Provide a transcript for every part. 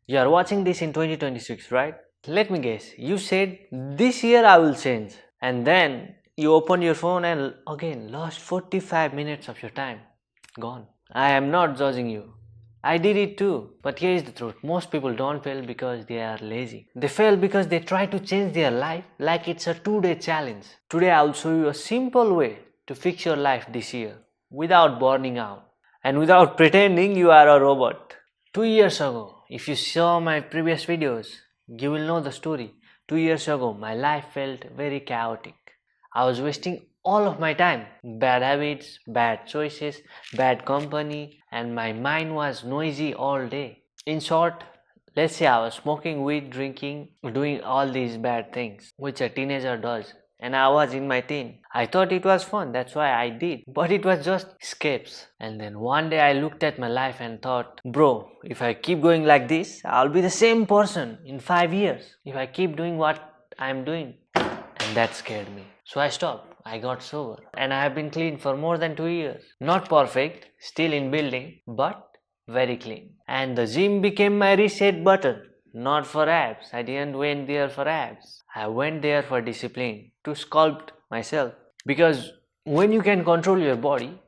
You are watching this in 2026, right? Let me guess, you said this year I will change, and then you opened your phone and again lost 45 minutes of your time. Gone. I am not judging you. I did it too. But here is the truth. Most people don't fail because they are lazy. They fail because they try to change their life like it's a 2-day challenge. Today I will show you a simple way to fix your life this year without burning out and without pretending you are a robot. 2 years ago, if you saw my previous videos, you will know the story. 2 years ago, my life felt very chaotic. I was wasting all of my time. Bad habits, bad choices, bad company, and my mind was noisy all day. In short, let's say I was smoking weed, drinking, doing all these bad things, which a teenager does. And I was in my teen. I thought it was fun, that's why I did. But it was just escapes. And then one day I looked at my life and thought, bro, if I keep going like this, I'll be the same person in 5 years. If I keep doing what I'm doing. And that scared me. So I stopped. I got sober. And I have been clean for more than 2 years. Not perfect, still in building, but very clean. And the gym became my reset button. Not for abs. I didn't went there for abs. I went there for discipline, to sculpt myself. Because when you can control your body,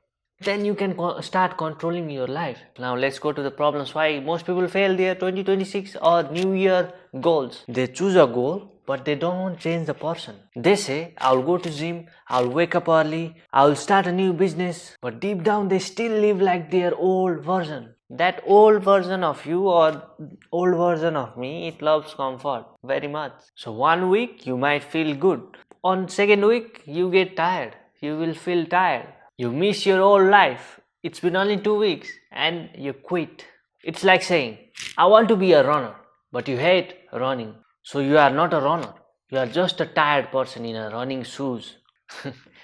then you can start controlling your life. Now let's go to the problems why most people fail their 2026 or New Year goals. They choose a goal, but they don't change the person. They say, I'll go to gym, I'll wake up early, I'll start a new business, but deep down they still live like their old version. That old version of you or old version of me, it loves comfort very much. So 1 week you might feel good. On second week you get tired. You will feel tired. You miss your old life. It's been only 2 weeks and you quit. It's like saying, I want to be a runner, but you hate running. So you are not a runner. You are just a tired person in a running shoes.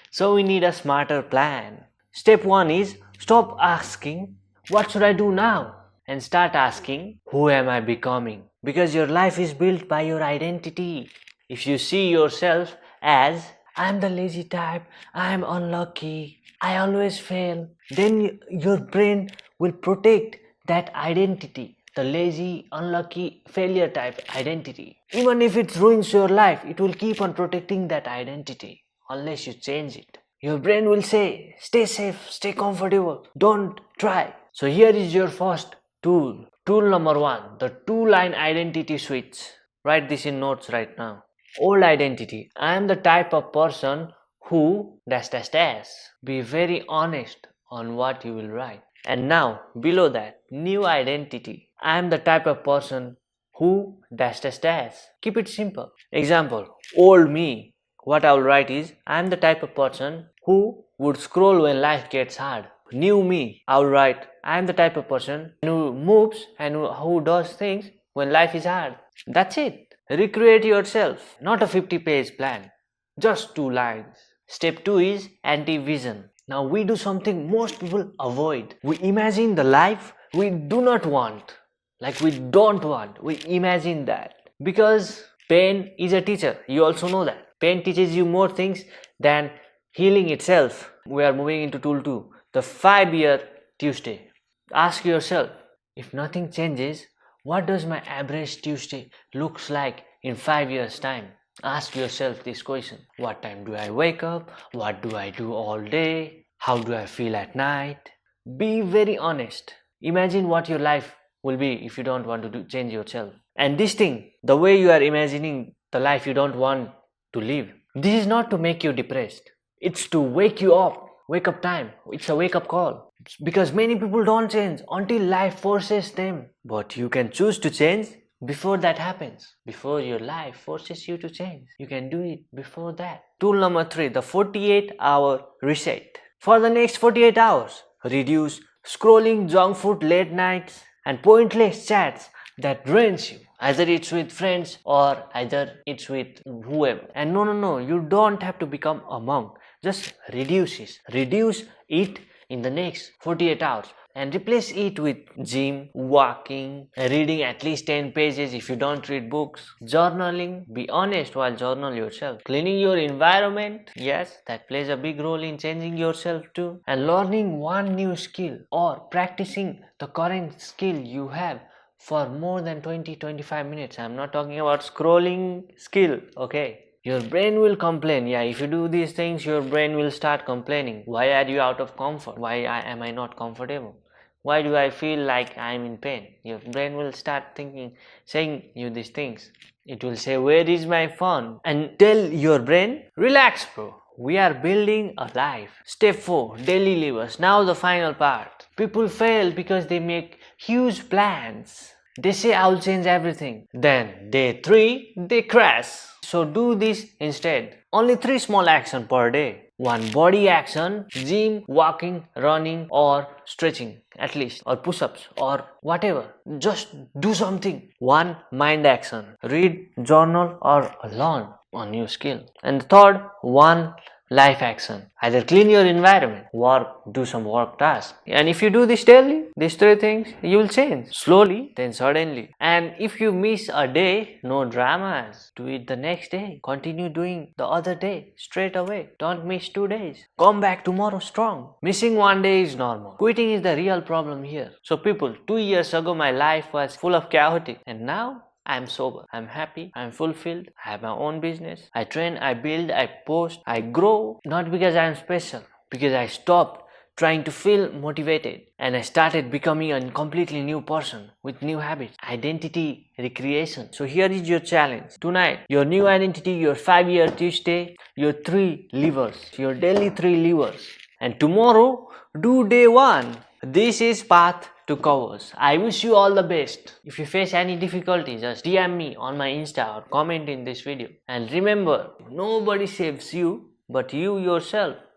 So we need a smarter plan. Step 1 is stop asking, what should I do now? And start asking, who am I becoming? Because your life is built by your identity. If you see yourself as, I am the lazy type, I am unlucky, I always fail, then your brain will protect that identity, the lazy, unlucky, failure type identity. Even if it ruins your life, it will keep on protecting that identity unless you change it. Your brain will say, stay safe, stay comfortable, don't try. So here is your first tool. Tool number 1, the 2-line identity switch. Write this in notes right now. Old identity. I am the type of person who ... Be very honest on what you will write. And now, below that, new identity. I am the type of person who ... Keep it simple. Example, old me. What I will write is, I am the type of person who would scroll when life gets hard. New me, I will write, I am the type of person who moves and who does things when life is hard. That's it. Recreate yourself, not a 50-page plan, just 2 lines. Step 2 is anti-vision. Now we do something most people avoid. We imagine the life we do not want, like we don't want. We imagine that. Because pain is a teacher. You also know that. Pain teaches you more things than healing itself. We are moving into tool 2, the 5-year Tuesday. Ask yourself, if nothing changes, what does my average Tuesday looks like in 5 years' time? Ask yourself this question. What time do I wake up? What do I do all day? How do I feel at night? Be very honest. Imagine what your life will be if you don't want to change yourself. And this thing, the way you are imagining the life you don't want to live, this is not to make you depressed. It's to wake you up. Wake up time. It's a wake up call. Because many people don't change until life forces them. But you can choose to change before that happens. Before your life forces you to change. You can do it before that. Tool number 3, the 48-hour reset. For the next 48 hours, reduce scrolling, junk food, late nights and pointless chats that drains you. Either it's with friends or either it's with whoever. And no, you don't have to become a monk. Just reduce it. Reduce it in the next 48 hours and replace it with gym, walking, reading at least 10 pages if you don't read books, journaling. Be honest while journal yourself. Cleaning your environment, yes, that plays a big role in changing yourself too. And learning one new skill or practicing the current skill you have for more than 20-25 minutes. I'm not talking about scrolling skill, okay? Your brain will complain. Yeah, if you do these things, your brain will start complaining. Why are you out of comfort? Why am I not comfortable? Why do I feel like I'm in pain? Your brain will start thinking, saying you these things. It will say, where is my fun? And tell your brain, relax bro. We are building a life. Step 4, daily levers. Now the final part. People fail because they make huge plans. They say I'll change everything. Then day 3, they crash. So do this instead. Only 3 small actions per day. 1 body action, gym, walking, running or stretching at least, or push-ups or whatever. Just do something. 1 mind action, read, journal or learn a new skill. And the third, 1 life action, either clean your environment, work, do some work task. And if you do this daily, these 3 things, you will change slowly, then suddenly. And if you miss a day, no dramas. Do it the next day. Continue doing the other day straight away. Don't miss 2 days. Come back tomorrow strong. Missing 1 day is normal. Quitting is the real problem here. So people, 2 years ago my life was full of chaotic, and now I'm sober, I'm happy, I'm fulfilled, I have my own business, I train, I build, I post, I grow, not because I'm special, because I stopped trying to feel motivated and I started becoming a completely new person with new habits, identity recreation. So here is your challenge. Tonight, your new identity, your 5-year Tuesday, your 3 levers, your daily 3 levers. And tomorrow, do day 1. This is path to Kawaj. I wish you all the best. If you face any difficulty, just DM me on my Insta or comment in this video. And remember, nobody saves you but you yourself.